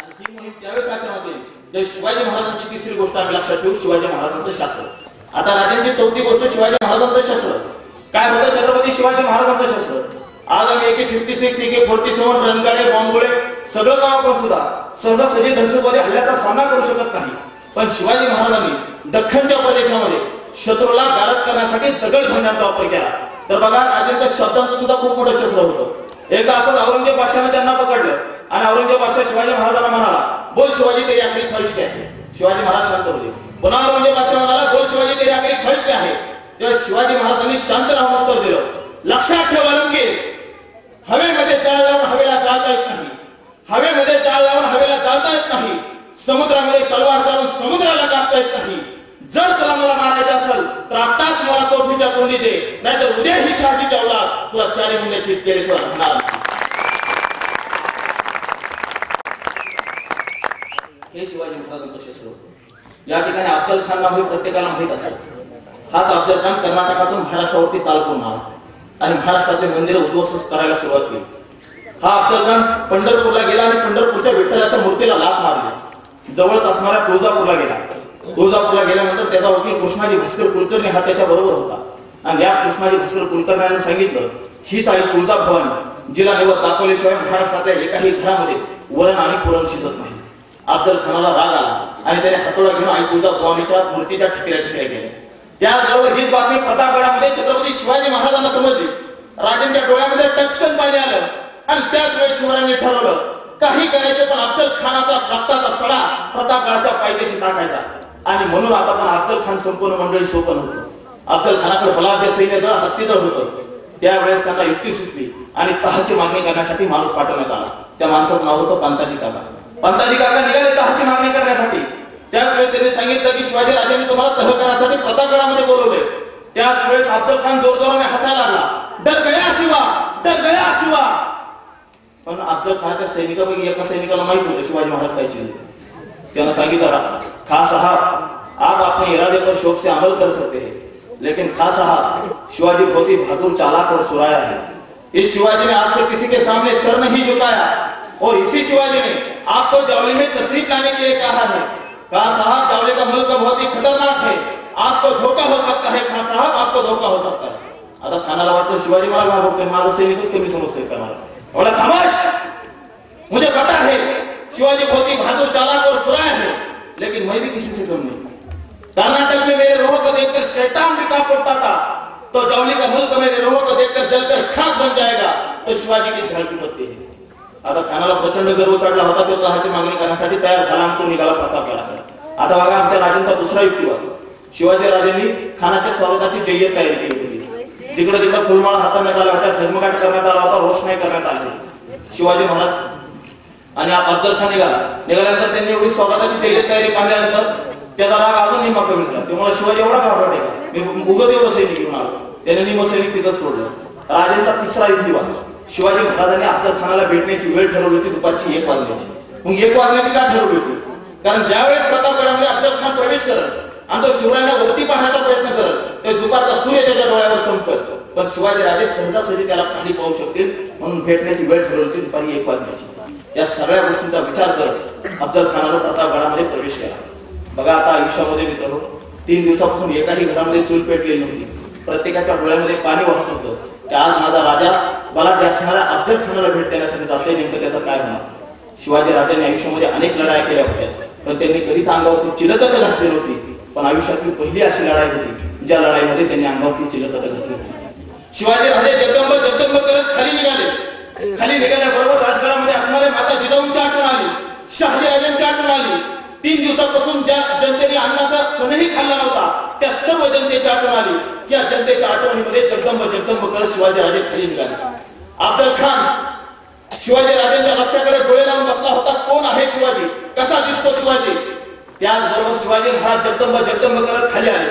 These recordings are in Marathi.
ही मोहीम त्यावेळेस आचरणात येईल जे शिवाजी महाराजांची तिसरी गोष्ट आम्ही लक्षात ठेवू, शिवाजी महाराजांचं शास्त्र. आता राजांची चौथी गोष्ट शिवाजी महाराजांचं शस्त्र. काय होतं छत्रपती शिवाजी महाराजांचं शस्त्र? आज आम्ही AK-56, AK-47 रणगाडे, बॉम्बगोळे सगळं काम आपण सुद्धा सहजासहजी दहशतवादी हल्ल्याचा सामना करू शकत नाही. पण शिवाजी महाराजांनी दख्खनच्या प्रदेशामध्ये शत्रूला गारद करण्यासाठी दगडखंडांचा वापर केला. तर बघा राजेंच्या शब्दांचं सुद्धा खूप मोठं शस्त्र होतं. एकदा असंच औरंगजेब बादशाहने त्यांना पकडलं आणि औरंगजेब बादशाह शिवाजी महाराजांना म्हणाला, बोल शिवाजी तेरी आखरी ख्वाहिश क्या है. शिवाजी महाराज शांत होते. पुन्हा औरंगजेब बादशाह म्हणाला, बोल शिवाजी तेरी आखरी ख्वाहिश क्या है. तेव्हा शिवाजी महाराजांनी शांत राहून उत्तर दिलं, लक्षात ठेवा लंके, हवेमध्ये जाळ लावून हवेला जाळता येत नाही, हवेमध्ये जाळ लावून हवेला जाळता येत नाही, समुद्रामध्ये तलवार चालून समुद्राला कापता येत नाही. जर तुला मला मारायचं असेल तर आताच मला तोफीच्या तोंडी दे, नाहीतर उद्या ही शहाजीच्या औलाद तुला चारी मुंडे चित केल्याशिवाय राहणार. हे शिवाजी महाराजांचं शस्त्र होतं. या ठिकाणी अफजल खान नाव हे प्रत्येकाला माहित असेल. हाच अफजल खान कर्नाटकातून महाराष्ट्रावरती चाल करून आला आणि महाराष्ट्रातले मंदिर उद्ध्वस्त करायला सुरुवात केली. हा अफजल खान पंढरपूरला गेला आणि पंढरपूरच्या विठ्ठलाच्या मूर्तीला लाथ मारली. जवळच असणाऱ्या तुळजापूरला गेला. तुळजापूरला गेल्यानंतर त्याचा वकील कृष्णाजी भास्कर कुलकर्णी हा त्याच्या बरोबर होता आणि याच कृष्णाजी भास्कर कुलकर्णी सांगितलं, हीच आहे तुळजा भवानी, जिला निवड दाखवल्याशिवाय महाराष्ट्रातल्या एकाही घरामध्ये वरण आणि पुरण शिजत नाही. अफजल खानाला राग आला आणि त्याने हातोडा घेऊन आई तुळजा भवानीच्या मूर्तीच्या ठिकऱ्या केल्या. त्याचबरोबर ही बातमी प्रतापगडामध्ये छत्रपती शिवाजी महाराजांना समजली. राजांच्या डोळ्यामध्ये टचकन पाणी आलं आणि त्याच वेळी शिवरायांनी ठरवलं, काही करायचे पण अफजल खानाचा रक्ताचा सडा प्रतापगडाच्या पायथ्याशी टाकायचा. आणि म्हणून आता पण अफजल खान संपूर्ण मंडळी सोपन होतं. अफजल खानाकडे बलाढ्य सैन्य दळ, हत्तीदळ होतं. त्यावेळेस त्यांना युक्ती सुचली आणि तहाची मागणी करण्यासाठी माणूस पाठवण्यात आला. त्या माणसाचं नाव होतं पंताजी काका. पंताजी काका निघाले तहाची मागणी करण्यासाठी. त्याच वेळेस त्यांनी सांगितलं की शिवाजी राजांनी तुम्हाला तह करण्यासाठी प्रतापगडामध्ये बोलवले. त्याच वेळेस अफजल खान जोरजोराने हसायला लागला, डर गया शिवा, डर गया शिवा. पण अफजल खानाच्या सैनिकापैकी एका सैनिकाला माहित होतं शिवाजी महाराज काय चिंतित. त्यानं सांगितलं, खास साहब आप अपने इरादे पर शौक से अमल कर सकते हैं, लेकिन खास साहब शिवाजी बहुत ही बहादुर, चालाक और सुराया है. इस शिवाजी ने आज तक किसी के सामने सर नहीं झुकाया और इसी शिवाजी ने आपको जावली में तशरीफ लाने के लिए कहा है. खास साहब जावली का मुल्क बहुत ही खतरनाक है, आपको धोखा हो सकता है. खास साहब आपको धोखा हो सकता है. आता खानाला वाटतं शिवाजी मला घाबरतोय, माझा सैनिकच कमी समजतोय का मला. बोला खामोश, मुझे पता है शिवाजी बहुत ही बहादुर, चालाक और सुराया है, लेकिन मैं भी किसी से कम नहीं. कर्नाटक में मेरे रोह को देखकर शैतान भी कांप उठता था, तो जावली का मुल्क मेरे रोह को देखकर जलकर खाक बन जाएगा. तो शिवाजी की झलकी पत्ती है. आता खानाला प्रचंड गर्व चढला होता. तो तहाची मागणी करण्यासाठी तयार झाला आणि तो निघाला प्रतापगडाकडे. आता बघा आमच्या राजांचा दुसरा युक्तिवाद. शिवाजी राजांनी खानाच्या स्वागताची जय्यत तयारी केली होती. तिकडे तिकडे फुलमाळा हाताळण्यात आला होता, झगमगाट करण्यात आला होता, रोषणाई करण्यात आली. शिवाजी महाराज आणि अफजल खान निघाल्यानंतर त्यांनी एवढी स्वागताची जय्यत तयारी पाहिल्यानंतर त्याचा राग अजून निम्मा कमी झाला. त्यामुळे शिवाजी एवढा घाबरला का मी उगत एवढं सैनिक घेऊन आलो. त्याने निम सैनिक तिथंच सोडलं. राजांचा तिसरा युक्तिवाद. शिवाजी महाराजांनी अफजल खानाला भेटण्याची वेळ ठरवली होती दुपारची 1 वाजण्याची. मग 1 वाजण्याची का ठरवली होती? कारण ज्यावेळेस प्रतापगडामध्ये अफजल खान प्रवेश करत आणि तो शिवरायांना वरती पाहण्याचा प्रयत्न करत, ते दुपारचा सूर्य त्याच्या डोळ्यावर चमकत. पण शिवाजी राजे सहजासहजी त्याला खाली पाहू शकतील म्हणून भेटण्याची वेळ ठरवली होती दुपारी 1 वाजण्याची. या सगळ्या गोष्टींचा विचार करत अफजल खानाने प्रतापगडामध्ये प्रवेश केला. बघा आता आयुष्यामध्ये मित्रांनो 3 दिवसापासून एकाही घरामध्ये चूल पेटलेली नव्हती. प्रत्येकाच्या डोळ्यामध्ये पाणी वाहत होतं. आज माझा राजा बलाढ्य असणाऱ्या अफजल खानाला भेट देण्यासाठी जातोय, नेमकं त्याचं काय होणार. शिवाजी राजांनी आयुष्यामध्ये अनेक लढाया केल्या होत्या, पण त्यांनी कधीच अंगावरती चिलकत घातली नव्हती. पण आयुष्यातली पहिली अशी लढाई होती ज्या लढाईमध्ये त्यांनी अंगावरती चिलकत घातली होती. शिवाजी राजे जगदंब जगदंब करत खाली निघाले. खाली निघाल्याबरोबर राजगडामध्ये असणारे माता जिजाऊंची आठवण आली, शहाजी राजांची आठवण आली. 3 दिवसापासून ज्या जनतेने अन्नाचा कणही खाल्ला नव्हता त्या सर्व जनतेची आठवण आली. या जनतेच्या आठवणीमध्ये जगदंब जगदंब करत शिवाजी राजे खाली निघाले. अफजल खान शिवाजी राजांच्या रस्त्याकडे डोळे लावून बसला होता. कोण आहे शिवाजी, कसा दिसतो शिवाजी. त्याचबरोबर शिवाजी महाराज जगदंब जगदंब करत खाली आले.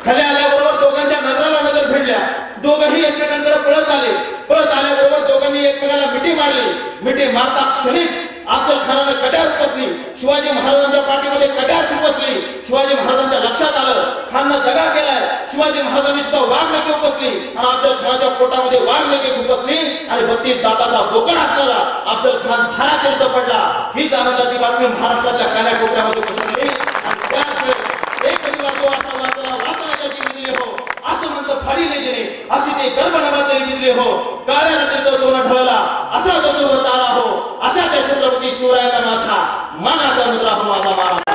खाली आल्याबरोबर दोघांच्या नजराला नजर भिडल्या. दोघंही एकमेकांकडे पळत आले. पळत आल्याबरोबर दोघांनी एकमेकाला मिठी मारली. मिठी मारता क्षणीच अफजल खानानं कट्यार उपसली. शिवाजी महाराजांच्या पाठीमध्ये कट्यार खुपसली. शिवाजी महाराजांच्या लक्षात आलं खाननं दगा केलाय. शिवाजी महाराजांनी सुद्धा वाघनखे उपसली आणि अफजल खानाच्या पोटामध्ये वाघनखे खुपसली आणि 32 दाताचा बोकड असणारा अफजल खान भारातीर्थ पडला. हीच आनंदाची बातमी महाराष्ट्राच्या कानाकोपऱ्यामध्ये पसरली. आणि त्याच वेळेस एक दिवस असा वाचनाची विजली हो असं म्हणतं फाडीने दिले अशी ते गर्भनबातरी विजली हो. काळ्या रात्रीत दोन ढळला असा चतुर्व तारा हो. अशा त्या छत्रपती शिवरायांना माझा मानाचा मुद्रा हो. माझा मानाचा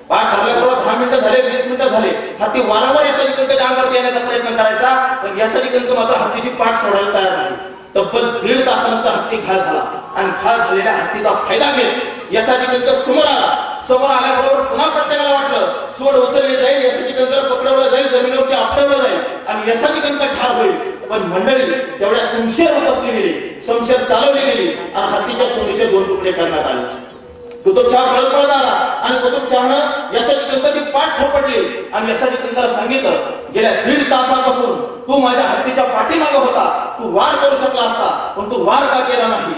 पाठ धरल्याबरोबर 10 मिनिटं झाले 20 मिनिटं झाले. हत्ती वारंवार यासाठी कंकाच्या अंगावर येण्याचा प्रयत्न करायचा पण यासाठी कंक मात्र हत्तीची पाठ सोडायला तयार नाही. तब्बल 1.5 तासानंतर हत्ती घाल झाला आणि घाल झालेल्या हत्तीचा फायदा घेत यासाठी कंक समोर आला. समोर आल्याबरोबर पुन्हा प्रत्येकाला वाटलं सोड उचलली जाईल यासाठी कंक पकडवलं जाईल जमिनीवरती आपटवलं जाईल आणि यासाठी कंक ठार होईल. पण मंडळी तेवढ्या शमशेर उपसली गेली शमशेर चालवली गेली आणि हत्तीच्या सोंडीचे 2 तुकडे करण्यात आले. कुतुबशाह पळत आला आणि कुतुबशाहनं यासाठी कंकाची पाठ थोपटली आणि यासाठी कंकाला सांगितलं गेल्या 1.5 तासापासून तू माझ्या हत्तीच्या पाठीमागे होता. तू वार करू शकला असता पण तू वार का केला नाही.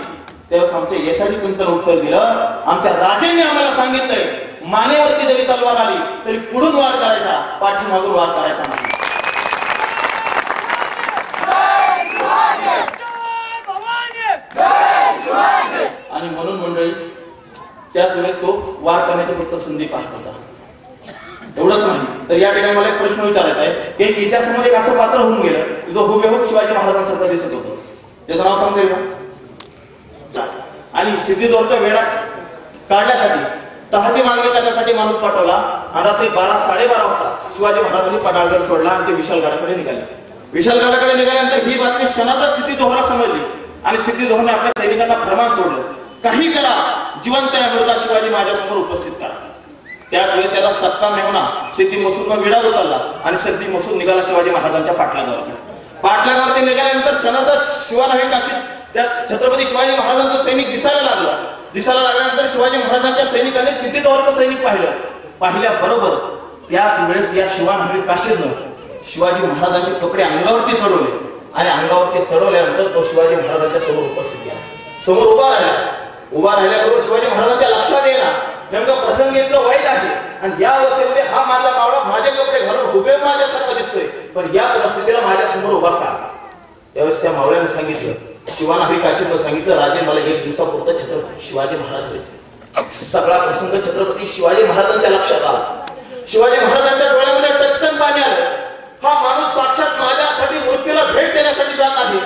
तेव्हा आमच्या यासाठी कंकानं उत्तर दिलं आमच्या राजांनी आम्हाला सांगितलंय मानेवरती जरी तलवार आली तरी पुढून वार करायचा पाठीमागून वार करायचा नाही. आणि म्हणून मंडळी त्याच वेळेस तो वार करण्याची फक्त संधी पाहत होता. एवढंच नाही तर या ठिकाणी मला एक प्रश्न विचारायचा आहे की इतिहासामध्ये एक असं पात्र होऊन गेलं जो हुबेहूब शिवाजी महाराजांसारखं दिसत होतं. त्याचं नाव समजेल का? आणि सिद्धिजोहरचा वेळा काढण्यासाठी तहाची मागणी करण्यासाठी माणूस पाठवला आणि रात्री 12-12:30 वाजता शिवाजी महाराजांनी पडाळगड सोडला आणि ते विशालगडाकडे निघाले. विशालगडाकडे निघाल्यानंतर ही बातमी क्षणातच सिद्धिजोहरला समजली आणि सिद्धिजोहरने आपल्या सैनिकांना फरमान सोडलं काही करा जिवंत या मृदा शिवाजी माझ्यासमोर उपस्थित करा. त्याच वेळी त्याला सत्ता मेहुणा सिद्धी मसूरनं विडा उचलला आणि सिद्धी मसूर निघाला शिवाजी महाराजांच्या पाठलागावरती निघाल्यानंतर क्षणातच शिवानवी काशीत त्या छत्रपती शिवाजी महाराजांचं सैनिक दिसायला लागल्यानंतर शिवाजी महाराजांच्या सैनिकांनी सिद्धिजोहरचं सैनिक पाहिल्याबरोबर त्याच वेळेस या शिवानवी काशीतनं शिवाजी महाराजांचे कपडे अंगावरती चढवले आणि अंगावरती चढवल्यानंतर तो शिवाजी महाराजांच्या समोर उपस्थित झाला. समोर उभा राहिल्याबरोबर शिवाजी महाराजांच्या लक्षात येणार नेमकं प्रसंग इतकं वाईट आहे आणि या अवस्थेमध्ये हा माझा मावळा माझे कपडे घालून हुबेहूब माझ्यासारखा दिसतोय पण या परिस्थितीला माझ्या समोर उभा का. त्यावेळेस त्या मावळ्याने सांगितलं शिवानवी काशीतनं सांगितलं राजे मला 1 दिवसापुरतं छत्रपती शिवाजी महाराज व्हायचे. सगळा प्रसंग छत्रपती शिवाजी महाराजांच्या लक्षात आला. शिवाजी महाराजांच्या डोळ्यामध्ये टचकन पाणी आलं. हा माणूस साक्षात माझ्यासाठी मृत्यूला भेट देण्यासाठी जात आहे.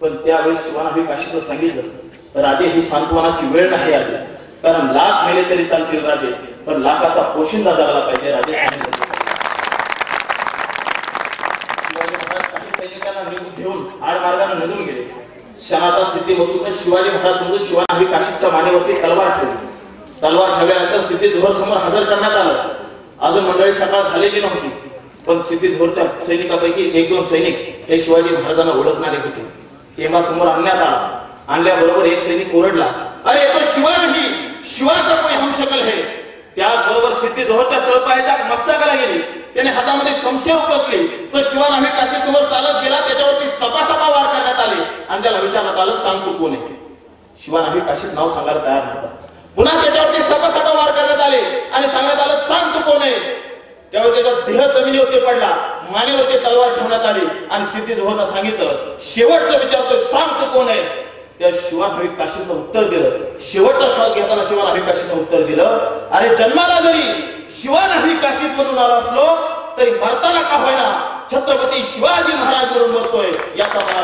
पण त्यावेळेस शिवानवी काशीतनं सांगितलं राजे ही सांत्वनाची वेळ नाही राजे कारण लाख मेले तरी चालतील राजे पण लाखाचा पोशिंदा जगला पाहिजे राजे. शिवाजी महाराज काही सैनिकांना घेऊन आडमार्गाने निघून गेले. क्षणाचा सिद्धी मसूरने शिवाजी महाराज समजून शिवानवी काशीतच्या मानेवरती तलवार ठेवली. तलवार ठेवल्यानंतर सिद्धिजोहर समोर हजर करण्यात आलं. अजून मंडळी सकाळ झालेली नव्हती पण सिद्धिजोहरच्या सैनिकापैकी 1-2 सैनिक हे शिवाजी महाराजांना ओळखणारे होते. हेमा समोर आणण्यात आला. आणल्याबरोबर एक सैनिक ओरडला अरे तो शिवा नाही शिवा का कोई हम शकल है. त्याचबरोबर सिद्धिजोहरच्या तळपायाच्या मस्तकाला गेली. त्याने हातामध्ये शमशेर उपसली. तो शिवानवी काशी समोर चालत गेला. त्याच्यावरती सपासपा वार करण्यात आले आणि त्याला विचारण्यात आलं सांग तू कोण आहे. शिवानवी काशीत नाव सांगायला तयार नव्हता. पुन्हा त्याच्यावरती सपासपा वार करण्यात आले आणि सांगण्यात आलं सांग तू कोण आहे. त्यावेळी त्याचा देह जमिनीवरती पडला. मानेवरती तलवार ठेवण्यात आली आणि सिद्धिजोहरला सांगितलं शेवटचं विचारतोय सांग तू कोण आहे. त्या शिवानवी काशीतनं उत्तर दिलं. शेवटचा सवाल घेताना शिवानवी काशीतनं उत्तर दिलं अरे जन्माला जरी शिवानवी काशीत म्हणून आला असलो तरी मरताना का होईना छत्रपती शिवाजी महाराज म्हणून मरतोय याचा मला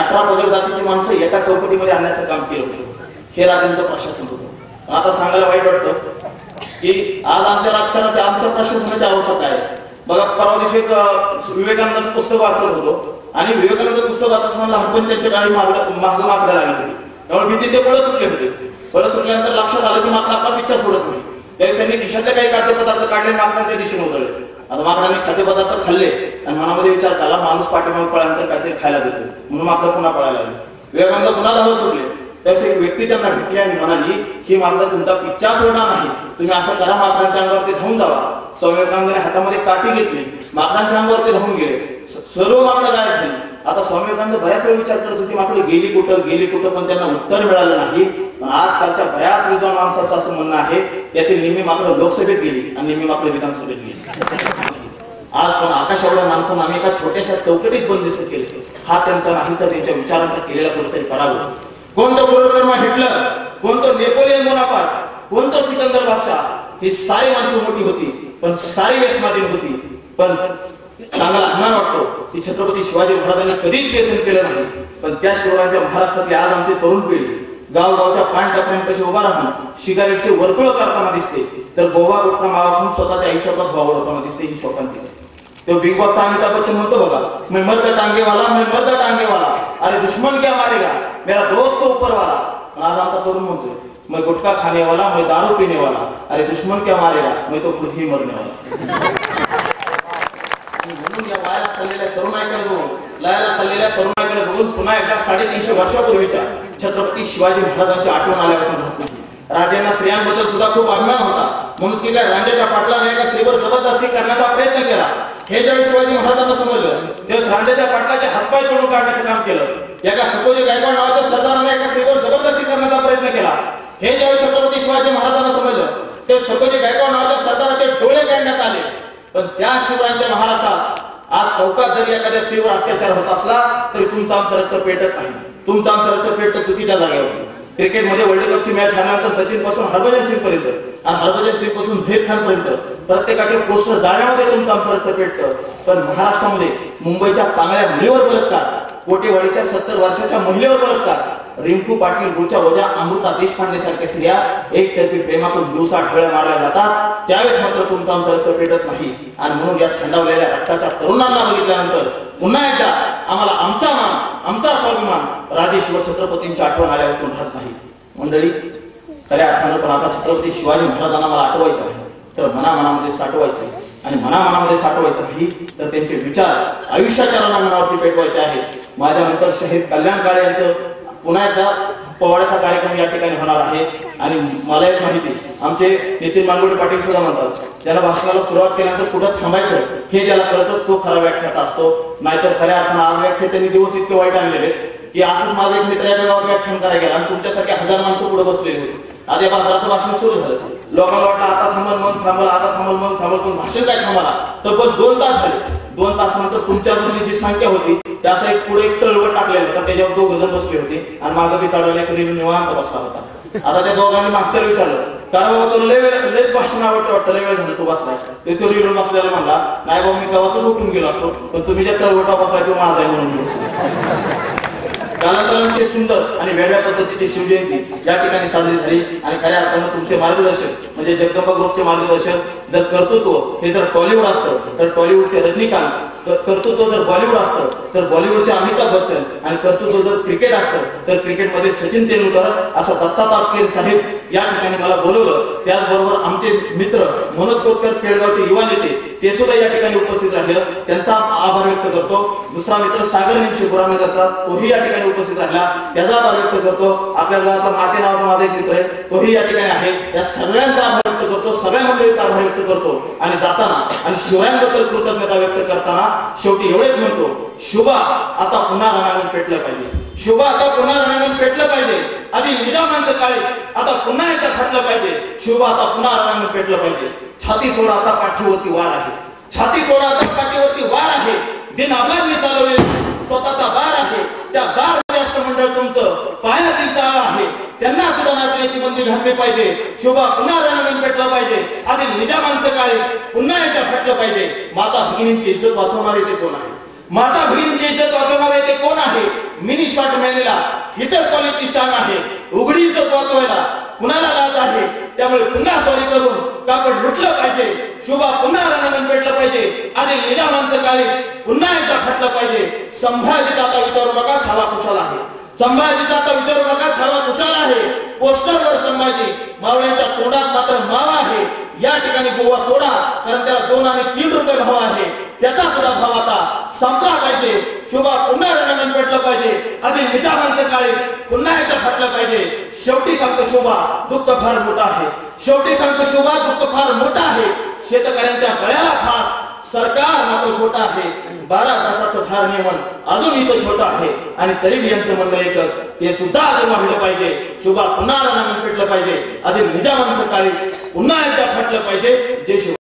18 पगड जातीची माणसं एका चौकटीमध्ये आणण्याचं काम केलं होतं. हे राजांचं प्रशासन होतं. आता सांगायला वाईट वाटतं की आज आमच्या राजकारणाच्या आमच्या प्रशासनाची अवस्था काय. बघा परवा दिवशी विवेकानंदाचं पुस्तक वाचत होतो आणि विवेकानंद पुस्तक वाचत असताना हरपण त्यांच्या गाडी मागं मागण्या लागली होती. त्यामुळे भीती ते पळत सुटले होते. पळत सुटल्यानंतर लक्षात आलं की मागणं आपला पिच्छा सोडत नाही. त्यावेळेस त्यांनी खिशातले काही खाद्यपदार्थ काढले मागण्याच्या दिशेने उधळले. आता मागण्याने खाद्यपदार्थ खाल्ले आणि मनामध्ये विचार झाला माणूस पाठीमागे पळाल्यानंतर काहीतरी खायला देतो म्हणून आपलं पुन्हा पळायला लागले. विवेकानंद पुन्हा धावत सुटले. त्यावेळेस एक व्यक्ती त्यांना भेटली आणि म्हणाली ही मागणं तुमचा पिच्छा सोडणार नाही तुम्ही असं करा मागण्यांच्या अंगावरती धावून जावा. स्वामी विवेकानंदांनी हातामध्ये काठी घेतली, माकडांच्या अंगावरती धावून गेले, सर्व माकडं गायब झाली. आता स्वामी विवेकानंद बऱ्याच वेळ विचार करत होती माकडं गेली कुठं, पण त्यांना उत्तर मिळालं नाही. पण आजकालच्या बऱ्याच विद्वान माणसाचं असं म्हणणं आहे यातील निम्मी माकडं लोकसभेत गेली आणि निम्मी माकडं विधानसभेत गेली. आज पण आकाश एवढ्या माणसांना आम्ही एका छोट्याशा चौकटीत बंदिस्त केले. हा त्यांचा नाही तर त्यांच्या विचारांचा केलेला कुठेतरी पराभव. कोणतं गुरुकर्मा हिटलर, कोणतं नेपोलियन बोनापार्ट, कोणतं सिकंदर बादशाह, ही सारी माणसं मोठी होती पण सारी व्यसनाधीन होती. पण चांगला अभिमान वाटतो की छत्रपती शिवाजी महाराजांनी कधीच व्यसन केलं नाही. पण त्या शिवरायांच्या महाराष्ट्रातली आज आमची तरुण पिढी गावगावच्या पानटपऱ्यांपाशी उभा राहून सिगारेटचे वर्तुळ करताना दिसते, तर गोवा गुटखा मागून स्वतःच्या आयुष्याचा धुवा उडवताना दिसते. ही शोकांतिका. तो बिग बॉसचा अमिताभ बच्चन म्हणतो बघा, मैं मर्द टांगे वाला, अरे दुश्मन क्या मारेगा, मेरा दोस्त तो ऊपर वाला. आज आमचा तरुण म्हणतो, मैं गुटखा खाने वाला, मैं दारू पीने वाला, अरे दुश्मन क्या मारेगा, मैं तो खुद ही मरने वाला. म्हणून या वाया चाललेल्या तरुणाकडे बघून पुन्हा एकदा 350 वर्षापूर्वीच्या छत्रपती शिवाजी महाराजांची आठवण आल्यावर राजांना स्त्रियांबद्दल सुद्धा खूप अभिमान होता. म्हणून की काय रांजेच्या पाटलाने एका स्त्रीवर जबरदस्ती करण्याचा प्रयत्न केला. हे ज्यावेळी शिवाजी महाराजांना समजलं तेव्हा रांजेच्या पाटलाचे हातपाय तोडून काढण्याचं काम केलं. एका सकोजी गायकवाड नावाच्या सरदाराने एका स्त्रीवर जबरदस्ती करण्याचा प्रयत्न केला. हे ज्यावेळी छत्रपती शिवाजी महाराजांना समजलं ते सकोजी गायकवाड नावाच्या सरदाराचे डोळे काढण्यात आले. पण त्या शिवरायांच्या महाराष्ट्रात आज चौकात जरी एखाद्या स्त्रीवर अत्याचार होत असला तरी तुमचं आमचं रक्त पेटत नाही. तुमचं आमचं रक्त पेटत चुकीच्या जागेवर. क्रिकेटमध्ये वर्ल्ड कपची मॅच झाल्यानंतर सचिन पासून हरभजन सिंग पर्यंत आणि हरभजन सिंग पासून झहीर खान पर्यंत प्रत्येकाचे पोस्टर जाळण्यामध्ये तुमचं आमचं रक्त पेटतं. पण महाराष्ट्रामध्ये मुंबईच्या पांगळ्या मुलीवर बलात्कार, कोटेवाडीच्या 70 वर्षाच्या महिलेवर बलात्कार, रिंकू पाटील, रुचा ओझा, अमृता देशपांडे सारख्या स्त्रिया एकतर्फी प्रेमातून दिवसा ठेवल्या मारल्या जातात. त्यावेळेस मात्र तुमचं आमचं रक्त पेटत नाही. आणि म्हणून या थंडावलेल्या रक्ताच्या तरुणांना बघितल्यानंतर पुन्हा एकदा आम्हाला आमचा मान, आमचा स्वाभिमान राजे शिवछत्रपतींची आठवण आल्यावर राहत नाही. मंडळी, खऱ्या अर्थानं पण आता छत्रपती शिवाजी महाराजांना मला आठवायचं आहे तर मनामध्ये साठवायचं, आणि मनामध्ये साठवायचं नाही तर त्यांचे विचार आयुष्याच्या मनावरती पेटवायचे आहेत. माझ्यानंतर शहीद कल्याण काळे यांचं पुन्हा एकदा पोवाड्याचा कार्यक्रम या ठिकाणी होणार आहे. आणि मला एक माहिती, आमचे नितीन मानगुडे पाटील सुद्धा म्हणतात ज्याला भाषणाला सुरुवात केल्यानंतर कुठं थांबायचं हे ज्याला कळतं तो खरा व्याख्याता असतो. नाहीतर खऱ्या अर्थानं आज व्याख्यात्यांनी दिवस इतके वाईट आणलेले की असंच माझा एक मित्र एका गावात व्याख्यान करायला गेला आणि तुमच्यासारखे 1000 माणसं पुढे बसलेली होती. आज या भारताचं भाषण सुरू झालं. लोकांना वाटलं आता थांबल मन थांबल, आता थांबल मन थांबल, पण भाषण काय थांबला तर पण 2 तास झाले. 2 तासानंतर तुमच्याकडून जी संख्या होती त्याचा एक पुढे एक तळवट टाकलेला होता, त्याच्यावर 2 जण बसले होते आणि मागं बी तळवल्याकडे निवांत बसला होता. आता त्या दोघांनी मागच्या विचारलं, कारण बाबा तुला लयच भाषण आवडतं वाटतं, लय वेळ झालं तू बसलाय. ते तो रिलून बसलेला म्हणला, नाही बाबा मी गावातून उठून गेलो असतो पण तुम्ही ज्या तळवटा बसलाय तो माझा आहे म्हणून. कालांतराने ते सुंदर आणि वेगळ्या पद्धतीची शिवजयंती या ठिकाणी साजरी झाली. आणि खऱ्या अर्थानं तुमचे मार्गदर्शक म्हणजे जगदंबा ग्रुपचे मार्गदर्शक जर कर्तृत्व हे जर टॉलिवूड असतं तर टॉलिवूडचे रजनीकांत, कर्तृत्व जर बॉलिवूड असतं तर बॉलिवूडचे अमिताभ बच्चन, आणि कर्तृत्व जर क्रिकेट असतं तर क्रिकेटमध्ये सचिन तेंडुलकर, असा दत्ता तापकीर साहेब या ठिकाणी मला बोलवलं. त्याचबरोबर आमचे मित्र मनोज कोतकर केळगावचे युवा नेते ते सुद्धा या ठिकाणी उपस्थित राहिले, त्यांचा आभार व्यक्त करतो. दुसरा मित्र सागर निमशे बुरानगरचा, तोही या ठिकाणी उपस्थित राहिला, त्याचा आभार व्यक्त करतो. आपल्या गावातला माते नावाचा माझा एक मित्र आहे, तोही या ठिकाणी आहे. या सगळ्यांचा आभार व्यक्त करतो, सगळ्या मंडळीचा आभार व्यक्त करतो. आणि जाताना आणि शिवरायांबद्दल कृतज्ञता व्यक्त करताना शेवटी एवढेच म्हणतो, शुभा आता पुन्हा रणांगण पेटलं पाहिजे. शुभा आता पुन्हा रणांगण पेटलं पाहिजे. आधी निजामांचं काळे आता पुन्हा एकदा फाटलं पाहिजे. शुभा आता पुन्हा रणांगण पेटलं पाहिजे. छाती सोडा आता पाठीवरती वार आहे. छाती सोडा आता पाठीवरती वार आहे. दिन आपल्याला चालवले स्वतःचा बार आहे. त्या बार राष्ट्रमंडळ तुमचं पायातील तळ आहे. त्यांना सुद्धा नाचण्याची बंदी घातली पाहिजे. शुभा पुन्हा रणांगण पेटलं पाहिजे. आधी निजामांचं काळे पुन्हा एकदा फाटलं पाहिजे. माता भगिनींची इज्जत वाचवणारे ते कोण आहे? माता भगिनींची इज्जत वाचवणारे ते कोण आहे? मिनी शॉट मॅनेला हिटर कॉलेजची शान आहे. उघडी इज्जत वाचवायला कुणाला लाज आहे? त्यामुळे पुन्हा सॉरी करून कापड लुटलं पाहिजे. शुभा पुन्हा रणांगण पेटलं पाहिजे. आधी निजामांचं काळे पुन्हा एकदा फाटलं पाहिजे. संभाजीचा आता विचारू नका, छावा कुशाल आहे. संभाजीचा आता विचारू नका, छावा कुशाल आहे. पोस्टरवर संभाजी, मावळ्यांच्या तोंडात मात्र मावा आहे. या ठिकाणी गोवा सोडा, कारण त्याला 2 आणि 3 रुपये भाव आहे. त्याचा सुद्धा भाव आता संपला पाहिजे. शुभा पुन्हा रणांगण पेटलं पाहिजे. आधी निजामांचं काळे पुन्हा एकदा फाटलं पाहिजे. शेवटी सांगतो शुभा दुःख फार मोठं आहे. शेवटी सांगतो शुभा दुःख फार मोठं आहे. शेतकऱ्यांच्या गळ्याला फास. सरकार मात्र खोटं आहे. 12 तासाचं फार नियमन अजून इथं छोटं आहे. आणि तरी यांचं म्हणणं एकच, हे सुद्धा आधी वाढलं पाहिजे. शुभा पुन्हा नमन पेटलं पाहिजे. आधी निजामांचं काळी पुन्हा एकदा फाटलं पाहिजे. जय शिव.